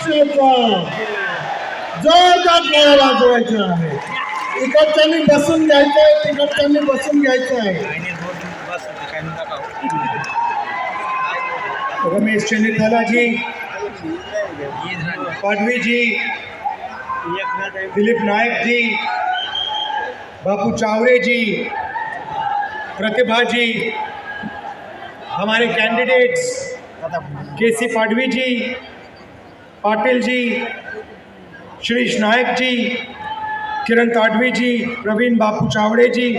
महाराष्ट्राचा जोरदार नारा वाजवायचा आहे. इकडच्यांनी बसून घ्यायचं आहे, तिकडच्यांनी बसून घ्यायचं आहे. रमेश चंद्रकला जी, पाडवी जी, दिलीप नायक जी, बापू चावरे जी, प्रतिभा जी, हमारे कैंडिडेट्स केसी पाडवी जी, पाटिल जी, श्रीश नायक जी, किरण ताडवी जी, प्रवीण बापू चावड़े जी,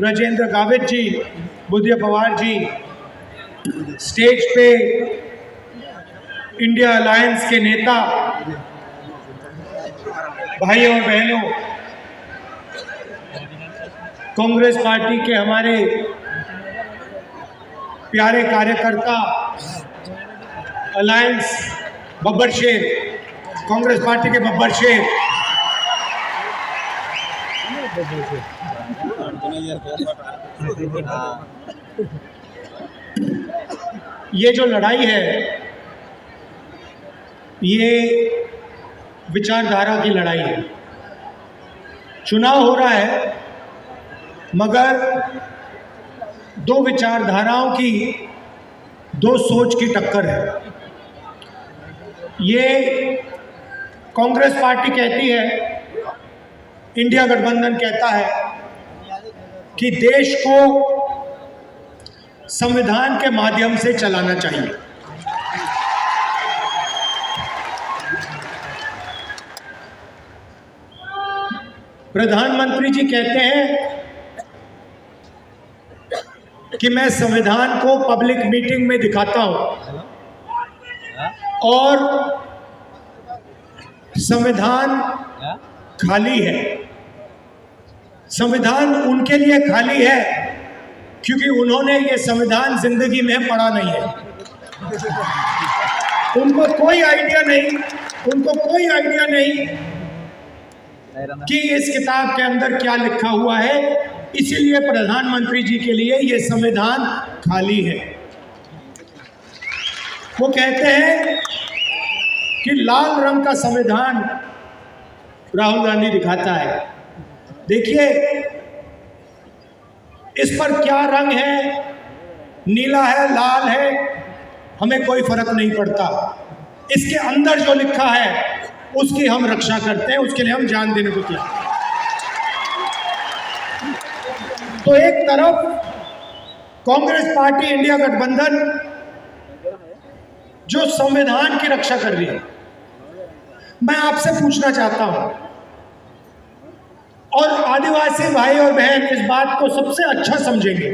राजेंद्र गावित जी, बुद्धिया पवार जी, स्टेज पे इंडिया अलायंस के नेता, भाइयों और बहनों, कांग्रेस पार्टी के हमारे प्यारे कार्यकर्ता, अलायंस बब्बर शेर, कांग्रेस पार्टी के बब्बर शेर, ये जो लड़ाई है ये विचारधारा की लड़ाई है. चुनाव हो रहा है मगर दो विचारधाराओं की, दो सोच की टक्कर है. ये कांग्रेस पार्टी कहती है, इंडिया गठबंधन कहता है कि देश को संविधान के माध्यम से चलाना चाहिए. प्रधानमंत्री जी कहते हैं कि मैं संविधान को पब्लिक मीटिंग में दिखाता हूं और संविधान खाली है. संविधान उनके लिए खाली है क्योंकि उन्होंने ये संविधान जिंदगी में पढ़ा नहीं है. उनको कोई आइडिया नहीं कि इस किताब के अंदर क्या लिखा हुआ है. इसीलिए प्रधानमंत्री जी के लिए ये संविधान खाली है. वो कहते हैं कि लाल रंग का संविधान राहुल गांधी दिखाता है. देखिए इस पर क्या रंग है, नीला है, लाल है, हमें कोई फर्क नहीं पड़ता. इसके अंदर जो लिखा है उसकी हम रक्षा करते हैं, उसके लिए हम जान देने को तैयार. तो एक तरफ कांग्रेस पार्टी इंडिया गठबंधन जो संविधान की रक्षा कर रही है, मैं आपसे पूछना चाहता हूं और आदिवासी भाई और बहन इस बात को सबसे अच्छा समझेंगे.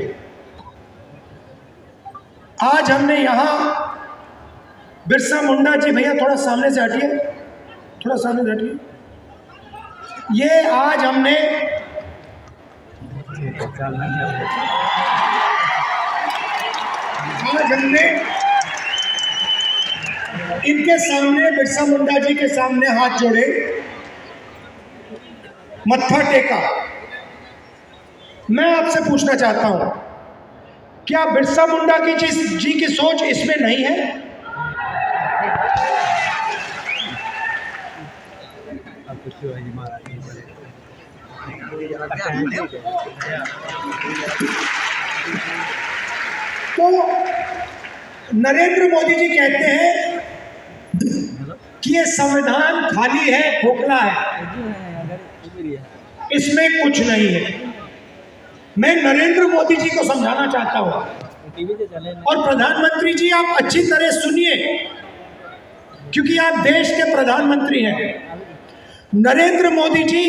आज हमने यहां बिरसा मुंडा जी, भैया थोड़ा सामने से हटिए, थोड़ा सामने से हटिए. ये आज हमने इनके सामने, बिरसा मुंडा जी के सामने हाथ जोड़े, मत्था टेका. मैं आपसे पूछना चाहता हूं, क्या बिरसा मुंडा जी की सोच इसमें नहीं है? तो नरेंद्र मोदी जी कहते हैं कि ये संविधान खाली है, खोखला है, इसमें कुछ नहीं है. मैं नरेंद्र मोदी जी को समझाना चाहता हूं और प्रधानमंत्री जी आप अच्छी तरह सुनिए क्योंकि आप देश के प्रधानमंत्री हैं. नरेंद्र मोदी जी,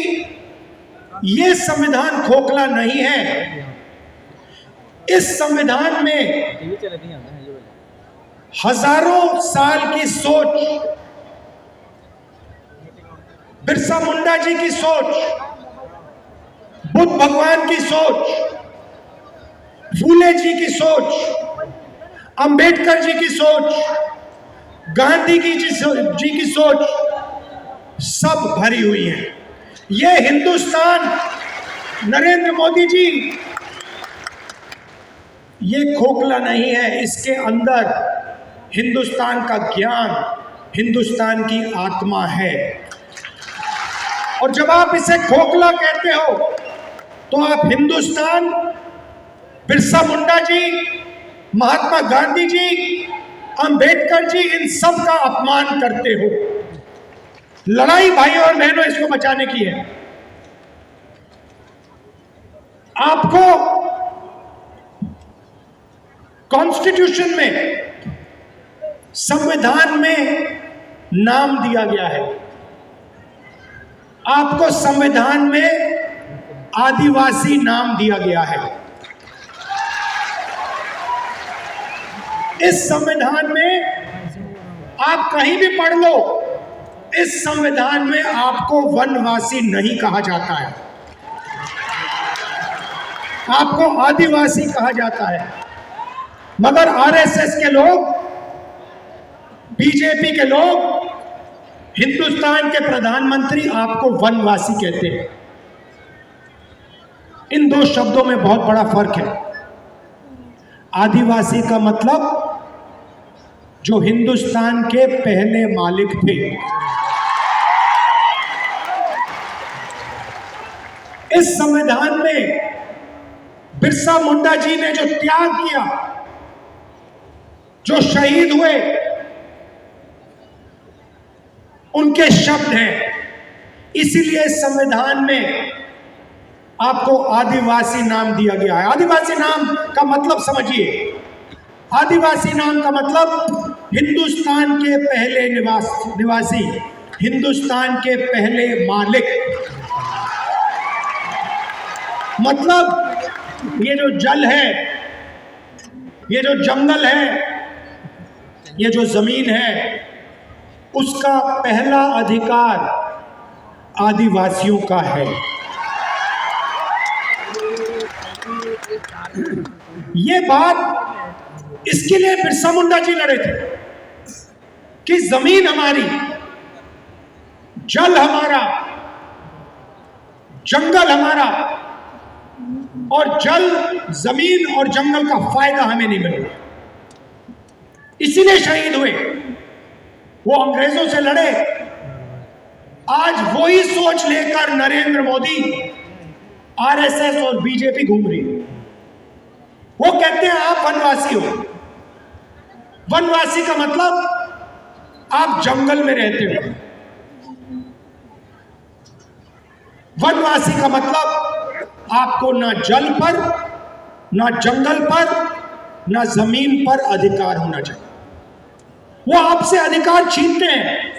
ये संविधान खोखला नहीं है. इस संविधान में हजारों साल की सोच, बिरसा मुंडा जी की सोच, बुद्ध भगवान की सोच, फूले जी की सोच, अंबेडकर जी की सोच, गांधी जी की सोच सब भरी हुई है. ये हिंदुस्तान, नरेंद्र मोदी जी, ये खोखला नहीं है. इसके अंदर हिंदुस्तान का ज्ञान, हिंदुस्तान की आत्मा है। और जब आप इसे खोखला कहते हो तो आप हिंदुस्तान, बिरसा मुंडा जी, महात्मा गांधी जी, अंबेडकर जी, इन सब का अपमान करते हो। लड़ाई भाइयों और बहनों इसको बचाने की है। आपको कॉन्स्टिट्यूशन में, संविधान में नाम दिया गया है। आपको संविधान में आदिवासी नाम दिया गया है। इस संविधान में आप कहीं भी पढ़ लो, इस संविधान में आपको वनवासी नहीं कहा जाता है, आपको आदिवासी कहा जाता है। मगर आरएसएस के लोग, बीजेपी के लोग, हिंदुस्तान के प्रधानमंत्री आपको वनवासी कहते हैं। इन दो शब्दों में बहुत बड़ा फर्क है। आदिवासी का मतलब जो हिंदुस्तान के पहले मालिक थे। इस संविधान में बिरसा मुंडा जी ने जो त्याग किया, जो शहीद हुए, उनके शब्द हैं। इसीलिए संविधान में आपको आदिवासी नाम दिया गया है। आदिवासी नाम का मतलब समझिए। आदिवासी नाम का मतलब हिंदुस्तान के पहले निवासी, हिंदुस्तान के पहले मालिक। मतलब ये जो जल है, ये जो जंगल है, ये जो जमीन है, उसका पहला अधिकार आदिवासियों का है। ये बात इसके लिए बिरसा मुंडा जी लड़े थे कि जमीन हमारी, जल हमारा, जंगल हमारा, और जल, जमीन और जंगल का फायदा हमें नहीं मिलेगा। इसीलिए शहीद हुए। वो अंग्रेजों से लड़े। आज वही सोच लेकर नरेंद्र मोदी, आरएसएस और बीजेपी घूम रही है। वो कहते हैं आप वनवासी हो। वनवासी का मतलब आप जंगल में रहते हो। वनवासी का मतलब आपको ना जल पर, ना जंगल पर, ना जमीन पर अधिकार होना चाहिए। वो आपसे अधिकार छीनते हैं।